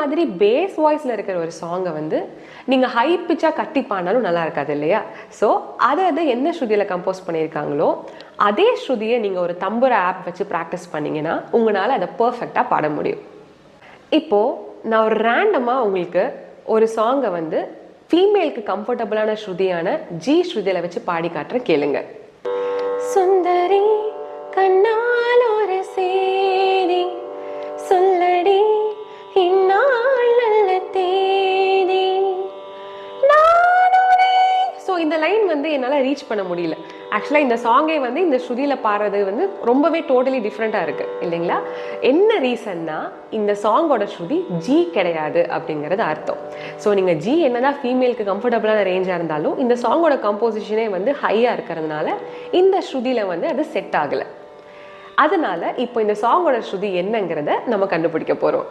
மாதிரி பேஸ் வாய்ஸில் இருக்கிற ஒரு சாங்கை வந்து நீங்கள் ஹை பிச்சாக கத்தி பாடினாலும் நல்லா இருக்காது இல்லையா? ஸோ அதை என்ன ஸ்ருதியில் கம்போஸ் பண்ணியிருக்காங்களோ அதே ஸ்ருதியை நீங்கள் ஒரு தம்புர ஆப் வச்சு ப்ராக்டிஸ் பண்ணிங்கன்னா உங்களால் அதை பர்ஃபெக்டாக பாட முடியும். இப்போது நான் ஒரு ரேண்டமாக உங்களுக்கு ஒரு சாங்கை வந்து ஃபீமேலுக்கு கம்ஃபர்டபுளான ஸ்ருதியான ஜி ஸ்ருதியில் வச்சு பாடி காட்டுறேன், கேளுங்க. சுந்தரி கண்ணால் ஒரு சேதி சொல்லடி இந்நாள் நல்ல தேதி. ஸோ இந்த லைன் வந்து என்னால் ரீச் பண்ண முடியல. ஆக்சுவலாக இந்த சாங்கை வந்து இந்த ஸ்ருதியில் பாடுறது வந்து ரொம்பவே டோட்டலி டிஃப்ரெண்ட்டாக இருக்குது இல்லைங்களா? என்ன ரீசன்னா இந்த சாங்கோட ஸ்ருதி ஜி கிடையாது அப்படிங்கிறது அர்த்தம். ஸோ நீங்கள் ஜி என்னதான் ஃபீமேலுக்கு கம்ஃபர்டபுளான ரேஞ்சாக இருந்தாலும் இந்த சாங்கோட கம்போசிஷனே வந்து ஹையாக இருக்கிறதுனால இந்த ஸ்ருதியில் வந்து அது செட் ஆகலை. அதனால இப்போ இந்த சாங்கோட ஸ்ருதி என்னங்கிறத நம்ம கண்டுபிடிக்க போகிறோம்.